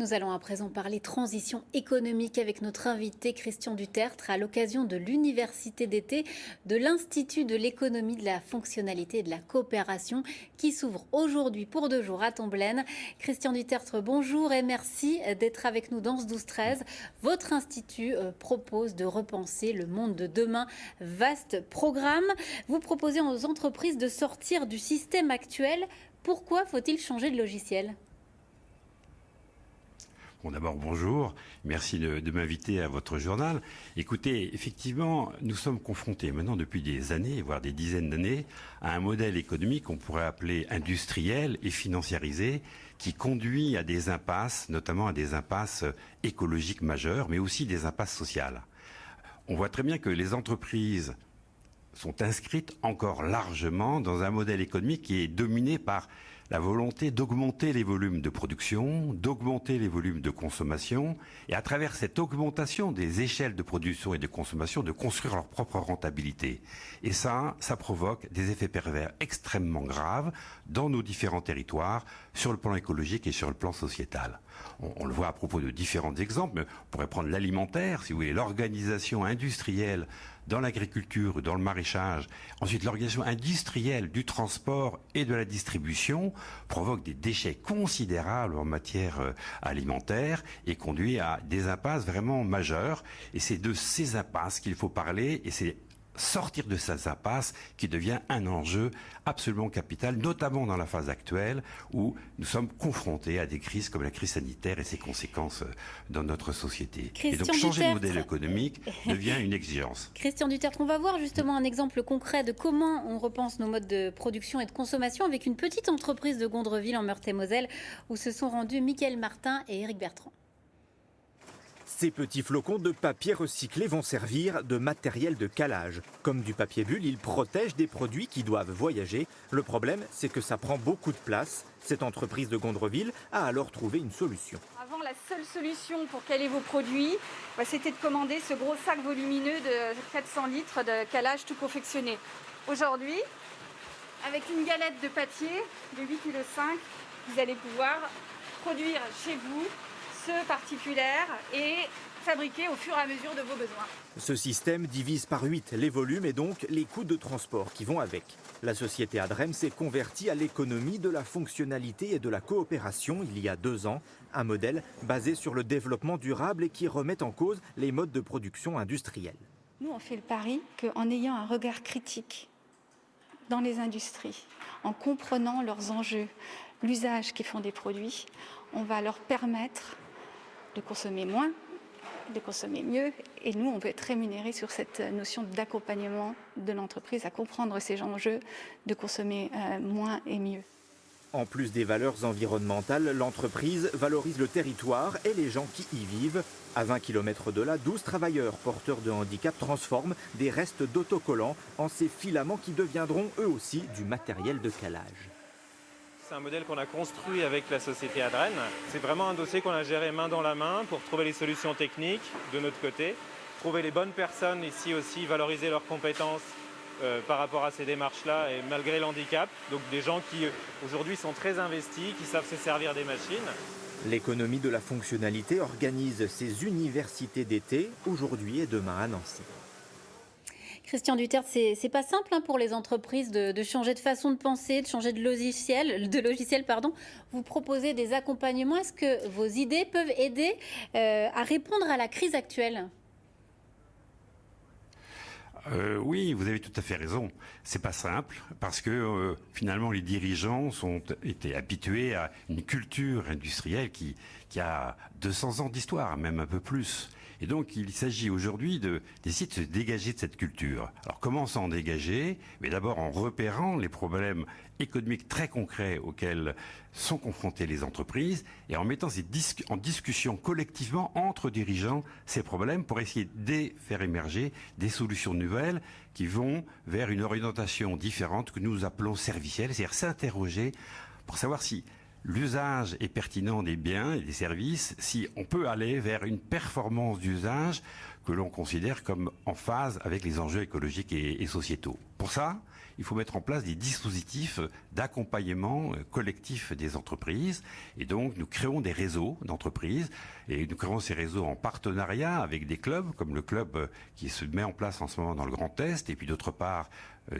Nous allons à présent parler transition économique avec notre invité Christian Dutertre à l'occasion de l'université d'été de l'Institut de l'économie, de la fonctionnalité et de la coopération qui s'ouvre aujourd'hui pour 2 jours à Tomblaine. Christian Dutertre, bonjour et merci d'être avec nous dans ce 12-13. Votre institut propose de repenser le monde de demain. Vaste programme. Vous proposez aux entreprises de sortir du système actuel. Pourquoi faut-il changer de logiciel ? Bon, d'abord, bonjour. Merci de m'inviter à votre journal. Écoutez, effectivement, nous sommes confrontés maintenant depuis des années, voire des dizaines d'années, à un modèle économique qu'on pourrait appeler industriel et financiarisé, qui conduit à des impasses, notamment à des impasses écologiques majeures, mais aussi des impasses sociales. On voit très bien que les entreprises sont inscrites encore largement dans un modèle économique qui est dominé par la volonté d'augmenter les volumes de production, d'augmenter les volumes de consommation, et à travers cette augmentation des échelles de production et de consommation, de construire leur propre rentabilité. Et ça provoque des effets pervers extrêmement graves dans nos différents territoires, sur le plan écologique et sur le plan sociétal. On le voit à propos de différents exemples, mais on pourrait prendre l'alimentaire, si vous voulez, l'organisation industrielle dans l'agriculture ou dans le maraîchage, ensuite l'organisation industrielle du transport et de la distribution provoque des déchets considérables en matière alimentaire et conduit à des impasses vraiment majeures. Et c'est de ces impasses qu'il faut parler, et c'est sortir de ces impasses qui devient un enjeu absolument capital, notamment dans la phase actuelle où nous sommes confrontés à des crises comme la crise sanitaire et ses conséquences dans notre société. Et donc changer de modèle économique devient une exigence. Christian Dutertre, on va voir justement un exemple concret de comment on repense nos modes de production et de consommation avec une petite entreprise de Gondreville en Meurthe-et-Moselle où se sont rendus Mickaël Martin et Éric Bertrand. Ces petits flocons de papier recyclé vont servir de matériel de calage. Comme du papier bulle, ils protègent des produits qui doivent voyager. Le problème, c'est que ça prend beaucoup de place. Cette entreprise de Gondreville a alors trouvé une solution. Avant, la seule solution pour caler vos produits, c'était de commander ce gros sac volumineux de 400 litres de calage tout confectionné. Aujourd'hui, avec une galette de papier de 8,5 kg, vous allez pouvoir produire chez vous ce particulier et fabriquer au fur et à mesure de vos besoins. Ce système divise par 8 les volumes et donc les coûts de transport qui vont avec. La société Adrem s'est convertie à l'économie de la fonctionnalité et de la coopération il y a 2 ans. Un modèle basé sur le développement durable et qui remet en cause les modes de production industriels. Nous, on fait le pari qu'en ayant un regard critique dans les industries, en comprenant leurs enjeux, l'usage qu'ils font des produits, on va leur permettre de consommer moins, de consommer mieux. Et nous, on veut être rémunérés sur cette notion d'accompagnement de l'entreprise à comprendre ces enjeux, de consommer moins et mieux. En plus des valeurs environnementales, l'entreprise valorise le territoire et les gens qui y vivent. À 20 km de là, 12 travailleurs porteurs de handicap transforment des restes d'autocollants en ces filaments qui deviendront eux aussi du matériel de calage. C'est un modèle qu'on a construit avec la société Adren. C'est vraiment un dossier qu'on a géré main dans la main pour trouver les solutions techniques de notre côté, trouver les bonnes personnes ici aussi, valoriser leurs compétences par rapport à ces démarches-là et malgré l'handicap. Donc des gens qui aujourd'hui sont très investis, qui savent se servir des machines. L'économie de la fonctionnalité organise ses universités d'été aujourd'hui et demain à Nancy. Christian Dutertre, c'est pas simple pour les entreprises de changer de façon de penser, de changer de logiciel. Vous proposez des accompagnements. Est-ce que vos idées peuvent aider à répondre à la crise actuelle ? Oui, vous avez tout à fait raison. C'est pas simple parce que finalement les dirigeants étaient habitués à une culture industrielle qui a 200 ans d'histoire, même un peu plus. Et donc, il s'agit aujourd'hui d'essayer de se dégager de cette culture. Alors, comment s'en dégager ? Mais d'abord en repérant les problèmes économiques très concrets auxquels sont confrontées les entreprises et en mettant en discussion collectivement entre dirigeants ces problèmes pour essayer de faire émerger des solutions nouvelles qui vont vers une orientation différente que nous appelons servicielle, c'est-à-dire s'interroger pour savoir si l'usage est pertinent des biens et des services si on peut aller vers une performance d'usage que l'on considère comme en phase avec les enjeux écologiques et sociétaux. Pour ça, il faut mettre en place des dispositifs d'accompagnement collectif des entreprises. Et donc, nous créons des réseaux d'entreprises. Et nous créons ces réseaux en partenariat avec des clubs, comme le club qui se met en place en ce moment dans le Grand Est. Et puis, d'autre part,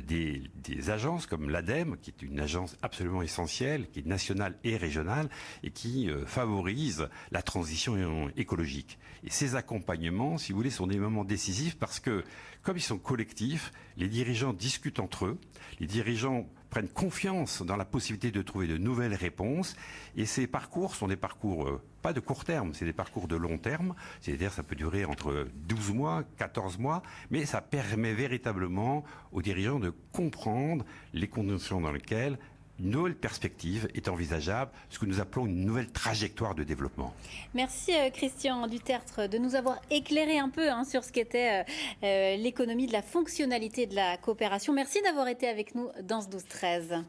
des agences comme l'ADEME, qui est une agence absolument essentielle, qui est nationale et régionale, et qui favorise la transition écologique. Et ces accompagnements, si vous voulez, sont des moments décisifs parce que, comme ils sont collectifs, les dirigeants discutent entre eux, les dirigeants prennent confiance dans la possibilité de trouver de nouvelles réponses. Et ces parcours sont des parcours pas de court terme, c'est des parcours de long terme. C'est-à-dire ça peut durer entre 12 mois, 14 mois, mais ça permet véritablement aux dirigeants de comprendre les conditions dans lesquelles une nouvelle perspective est envisageable, ce que nous appelons une nouvelle trajectoire de développement. Merci Christian Dutertre de nous avoir éclairé un peu sur ce qu'était l'économie de la fonctionnalité et de la coopération. Merci d'avoir été avec nous dans ce 12-13.